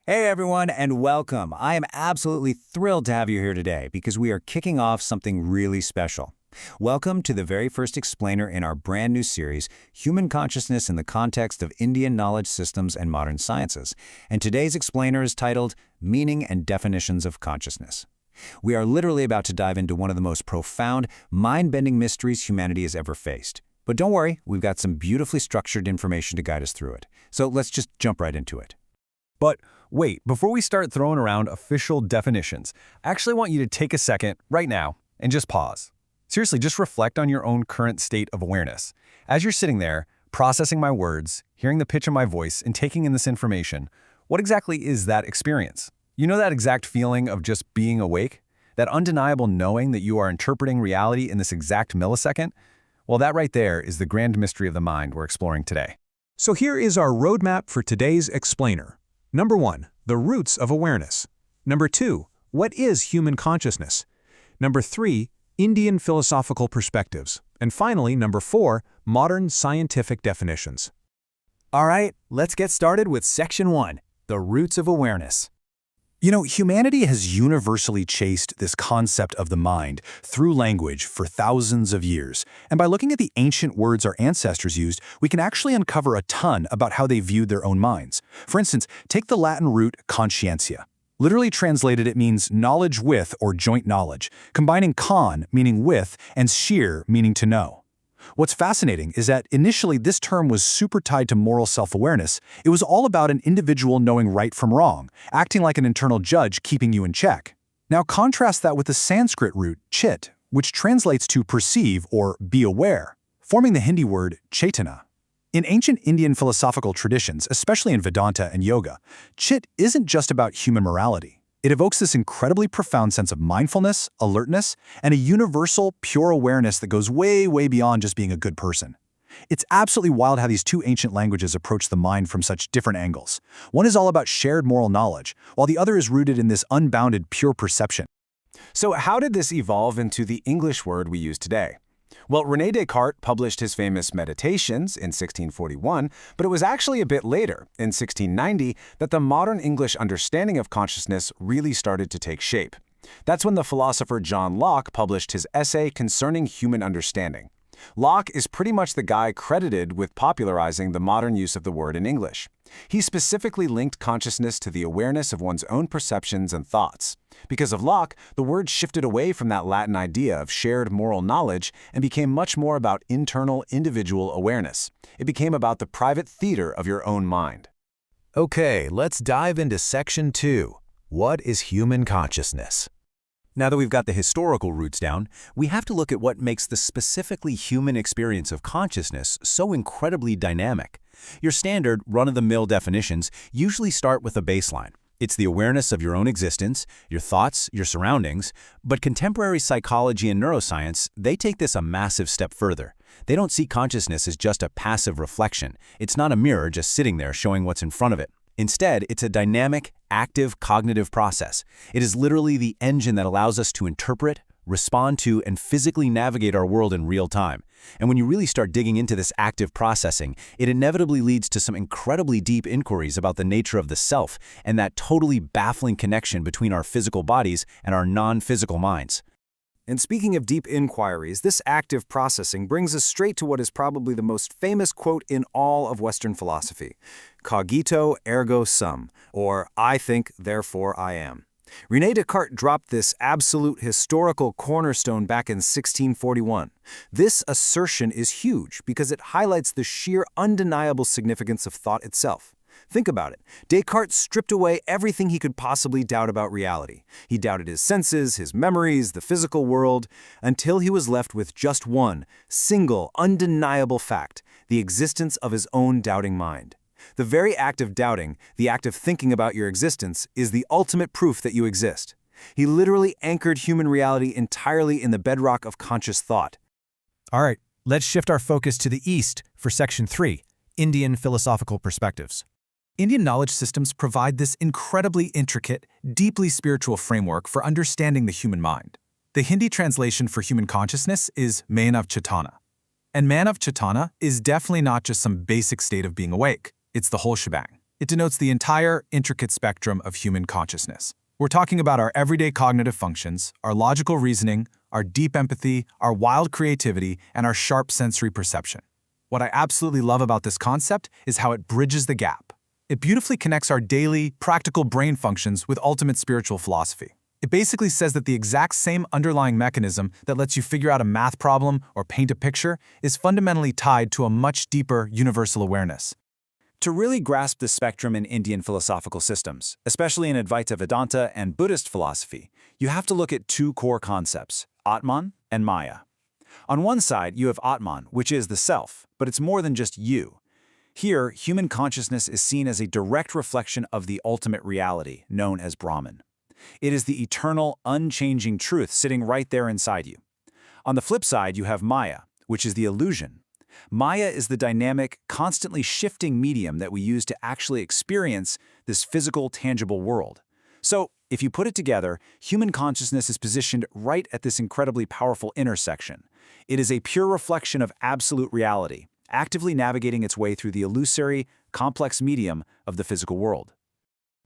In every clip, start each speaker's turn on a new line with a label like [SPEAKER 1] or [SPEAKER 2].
[SPEAKER 1] Hey everyone, and welcome. I am absolutely thrilled to have you here today because we are kicking off something really special. Welcome to the very first explainer in our brand new series, Human Consciousness in the Context of Indian Knowledge Systems and Modern Sciences. And today's explainer is titled, Meaning and Definitions of Consciousness. We are literally about to dive into one of the most profound, mind-bending mysteries humanity has ever faced. But don't worry, we've got some beautifully structured information to guide us through it. So let's just jump right into it.
[SPEAKER 2] But wait, before we start throwing around official definitions, I actually want you to take a second right now and just pause. Seriously, just reflect on your own current state of awareness. As you're sitting there, processing my words, hearing the pitch of my voice, and taking in this information, what exactly is that experience? You know that exact feeling of just being awake? That undeniable knowing that you are interpreting reality in this exact millisecond? Well, that right there is the grand mystery of the mind we're exploring today.
[SPEAKER 3] So here is our roadmap for today's explainer. Number 1, the roots of awareness. Number 2, what is human consciousness? Number 3, Indian philosophical perspectives. And finally, number 4, modern scientific definitions.
[SPEAKER 1] All right, let's get started with Section 1, the roots of awareness. You know, humanity has universally chased this concept of the mind through language for thousands of years. And by looking at the ancient words our ancestors used, we can actually uncover a ton about how they viewed their own minds. For instance, take the Latin root conscientia. Literally translated, it means knowledge with or joint knowledge, combining con, meaning with, and sciere, meaning to know. What's fascinating is that initially this term was super tied to moral self-awareness. It was all about an individual knowing right from wrong, acting like an internal judge keeping you in check. Now contrast that with the Sanskrit root chit, which translates to perceive or be aware, forming the Hindi word chaitana. In ancient Indian philosophical traditions, especially in Vedanta and yoga, chit isn't just about human morality. It evokes this incredibly profound sense of mindfulness, alertness, and a universal, pure awareness that goes way, way beyond just being a good person. It's absolutely wild how these two ancient languages approach the mind from such different angles. One is all about shared moral knowledge, while the other is rooted in this unbounded, pure perception.
[SPEAKER 2] So how did this evolve into the English word we use today? Well, René Descartes published his famous Meditations in 1641, but it was actually a bit later, in 1690, that the modern English understanding of consciousness really started to take shape. That's when the philosopher John Locke published his essay concerning human understanding. Locke is pretty much the guy credited with popularizing the modern use of the word in English. He specifically linked consciousness to the awareness of one's own perceptions and thoughts. Because of Locke, the word shifted away from that Latin idea of shared moral knowledge and became much more about internal, individual awareness. It became about the private theater of your own mind.
[SPEAKER 4] Okay, let's dive into Section 2. What is human consciousness? Now that we've got the historical roots down, we have to look at what makes the specifically human experience of consciousness so incredibly dynamic. Your standard, run-of-the-mill definitions usually start with a baseline. It's the awareness of your own existence, your thoughts, your surroundings, but contemporary psychology and neuroscience, they take this a massive step further. They don't see consciousness as just a passive reflection. It's not a mirror just sitting there showing what's in front of it. Instead, it's a dynamic, active cognitive process. It is literally the engine that allows us to interpret, respond to, and physically navigate our world in real time. And when you really start digging into this active processing, it inevitably leads to some incredibly deep inquiries about the nature of the self and that totally baffling connection between our physical bodies and our non-physical minds.
[SPEAKER 5] And speaking of deep inquiries, this active processing brings us straight to what is probably the most famous quote in all of Western philosophy: cogito ergo sum, or I think, therefore I am. René Descartes dropped this absolute historical cornerstone back in 1641. This assertion is huge because it highlights the sheer undeniable significance of thought itself. Think about it. Descartes stripped away everything he could possibly doubt about reality. He doubted his senses, his memories, the physical world, until he was left with just one, single, undeniable fact: the existence of his own doubting mind. The very act of doubting, the act of thinking about your existence, is the ultimate proof that you exist. He literally anchored human reality entirely in the bedrock of conscious thought.
[SPEAKER 3] All right, let's shift our focus to the East for Section 3, Indian philosophical perspectives. Indian knowledge systems provide this incredibly intricate, deeply spiritual framework for understanding the human mind. The Hindi translation for human consciousness is Manav Chaitana. And Manav Chaitana is definitely not just some basic state of being awake. It's the whole shebang. It denotes the entire intricate spectrum of human consciousness. We're talking about our everyday cognitive functions, our logical reasoning, our deep empathy, our wild creativity, and our sharp sensory perception. What I absolutely love about this concept is how it bridges the gap. It beautifully connects our daily, practical brain functions with ultimate spiritual philosophy. It basically says that the exact same underlying mechanism that lets you figure out a math problem or paint a picture is fundamentally tied to a much deeper universal awareness.
[SPEAKER 1] To really grasp the spectrum in Indian philosophical systems, especially in Advaita Vedanta and Buddhist philosophy, you have to look at two core concepts, Atman and Maya. On one side, you have Atman, which is the self, but it's more than just you. Here, human consciousness is seen as a direct reflection of the ultimate reality, known as Brahman. It is the eternal, unchanging truth sitting right there inside you. On the flip side, you have Maya, which is the illusion. Maya is the dynamic, constantly shifting medium that we use to actually experience this physical, tangible world. So, if you put it together, human consciousness is positioned right at this incredibly powerful intersection. It is a pure reflection of absolute reality, actively navigating its way through the illusory, complex medium of the physical world.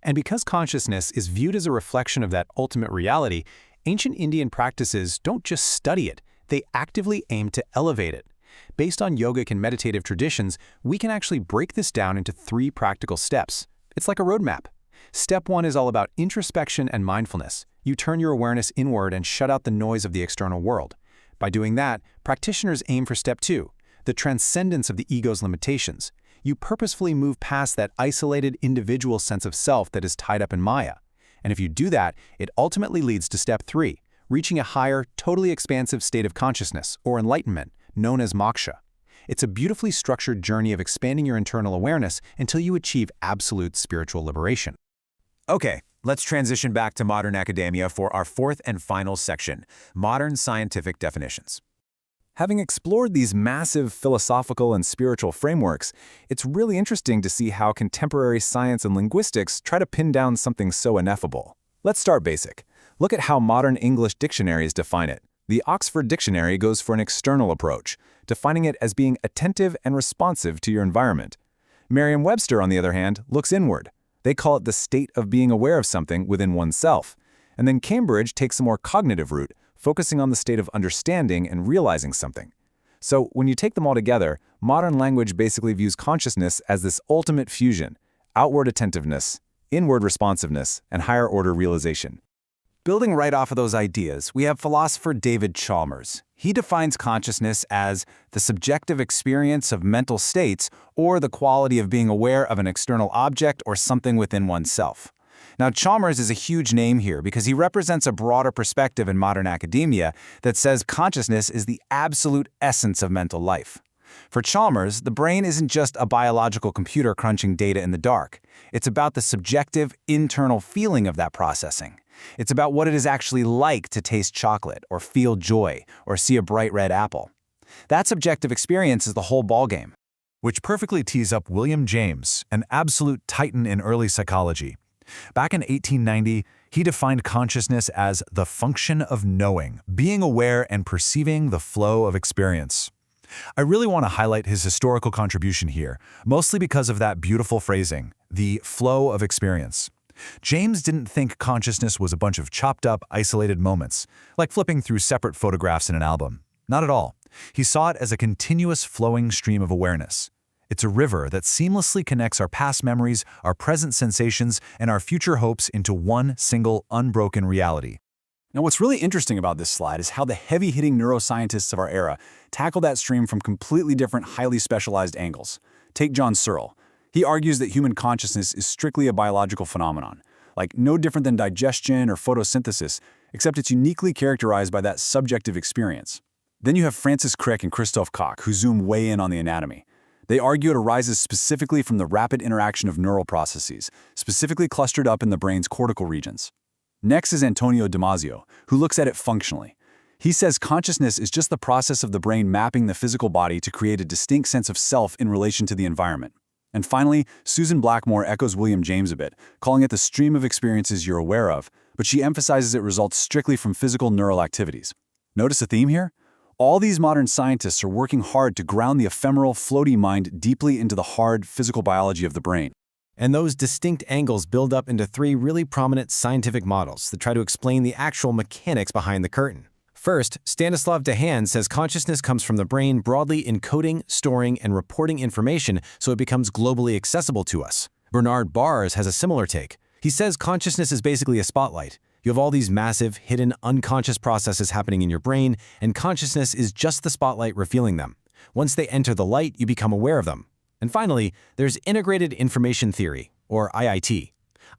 [SPEAKER 4] And because consciousness is viewed as a reflection of that ultimate reality, ancient Indian practices don't just study it, they actively aim to elevate it. Based on yogic and meditative traditions, we can actually break this down into 3 practical steps. It's like a roadmap. Step 1 is all about introspection and mindfulness. You turn your awareness inward and shut out the noise of the external world. By doing that, practitioners aim for Step 2, the transcendence of the ego's limitations. You purposefully move past that isolated individual sense of self that is tied up in Maya. And if you do that, it ultimately leads to Step 3, reaching a higher, totally expansive state of consciousness, or enlightenment, known as moksha. It's a beautifully structured journey of expanding your internal awareness until you achieve absolute spiritual liberation.
[SPEAKER 2] Okay, let's transition back to modern academia for our 4th and final section, modern scientific definitions. Having explored these massive philosophical and spiritual frameworks, it's really interesting to see how contemporary science and linguistics try to pin down something so ineffable. Let's start basic. Look at how modern English dictionaries define it. The Oxford Dictionary goes for an external approach, defining it as being attentive and responsive to your environment. Merriam-Webster, on the other hand, looks inward. They call it the state of being aware of something within oneself. And then Cambridge takes a more cognitive route, focusing on the state of understanding and realizing something. So when you take them all together, modern language basically views consciousness as this ultimate fusion, outward attentiveness, inward responsiveness, and higher-order realization. Building right off of those ideas, we have philosopher David Chalmers. He defines consciousness as the subjective experience of mental states or the quality of being aware of an external object or something within oneself. Now, Chalmers is a huge name here because he represents a broader perspective in modern academia that says consciousness is the absolute essence of mental life. For Chalmers, the brain isn't just a biological computer crunching data in the dark. It's about the subjective, internal feeling of that processing. It's about what it is actually like to taste chocolate, or feel joy, or see a bright red apple. That subjective experience is the whole ballgame.
[SPEAKER 1] Which perfectly tees up William James, an absolute titan in early psychology. Back in 1890, he defined consciousness as the function of knowing, being aware and perceiving the flow of experience. I really want to highlight his historical contribution here, mostly because of that beautiful phrasing, the flow of experience. James didn't think consciousness was a bunch of chopped-up, isolated moments, like flipping through separate photographs in an album. Not at all. He saw it as a continuous flowing stream of awareness. It's a river that seamlessly connects our past memories, our present sensations, and our future hopes into one single, unbroken reality.
[SPEAKER 6] Now, what's really interesting about this slide is how the heavy-hitting neuroscientists of our era tackle that stream from completely different, highly specialized angles. Take John Searle. He argues that human consciousness is strictly a biological phenomenon, like no different than digestion or photosynthesis, except it's uniquely characterized by that subjective experience. Then you have Francis Crick and Christoph Koch, who zoom way in on the anatomy. They argue it arises specifically from the rapid interaction of neural processes, specifically clustered up in the brain's cortical regions. Next is Antonio Damasio, who looks at it functionally. He says consciousness is just the process of the brain mapping the physical body to create a distinct sense of self in relation to the environment. And finally, Susan Blackmore echoes William James a bit, calling it the stream of experiences you're aware of, but she emphasizes it results strictly from physical neural activities. Notice a theme here? All these modern scientists are working hard to ground the ephemeral, floaty mind deeply into the hard, physical biology of the brain.
[SPEAKER 2] And those distinct angles build up into three really prominent scientific models that try to explain the actual mechanics behind the curtain. First, Stanislav Dehaene says consciousness comes from the brain broadly encoding, storing, and reporting information so it becomes globally accessible to us. Bernard Bars has a similar take. He says consciousness is basically a spotlight. You have all these massive, hidden, unconscious processes happening in your brain, and consciousness is just the spotlight revealing them. Once they enter the light, you become aware of them. And finally, there's integrated information theory, or IIT.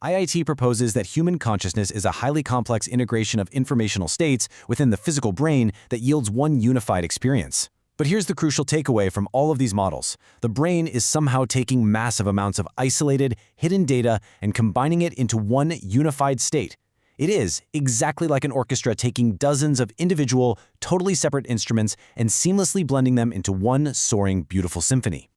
[SPEAKER 2] IIT proposes that human consciousness is a highly complex integration of informational states within the physical brain that yields one unified experience. But here's the crucial takeaway from all of these models. The brain is somehow taking massive amounts of isolated, hidden data and combining it into one unified state. It is exactly like an orchestra taking dozens of individual, totally separate instruments and seamlessly blending them into one soaring, beautiful symphony.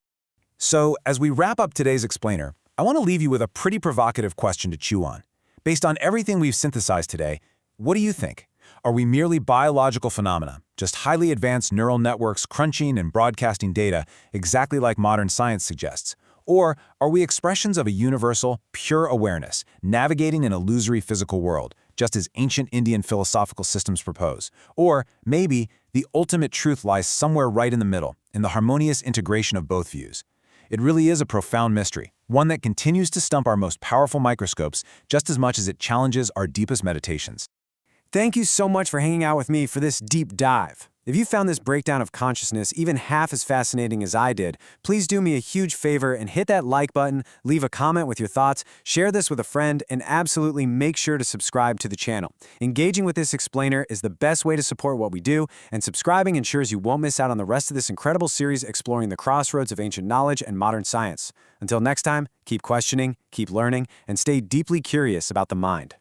[SPEAKER 1] So, as we wrap up today's explainer, I want to leave you with a pretty provocative question to chew on. Based on everything we've synthesized today, what do you think? Are we merely biological phenomena, just highly advanced neural networks crunching and broadcasting data exactly like modern science suggests? Or are we expressions of a universal, pure awareness, navigating an illusory physical world, just as ancient Indian philosophical systems propose? Or maybe the ultimate truth lies somewhere right in the middle, in the harmonious integration of both views. It really is a profound mystery, one that continues to stump our most powerful microscopes just as much as it challenges our deepest meditations.
[SPEAKER 5] Thank you so much for hanging out with me for this deep dive. If you found this breakdown of consciousness even half as fascinating as I did, please do me a huge favor and hit that like button, leave a comment with your thoughts, share this with a friend, and absolutely make sure to subscribe to the channel. Engaging with this explainer is the best way to support what we do, and subscribing ensures you won't miss out on the rest of this incredible series exploring the crossroads of ancient knowledge and modern science. Until next time, keep questioning, keep learning, and stay deeply curious about the mind.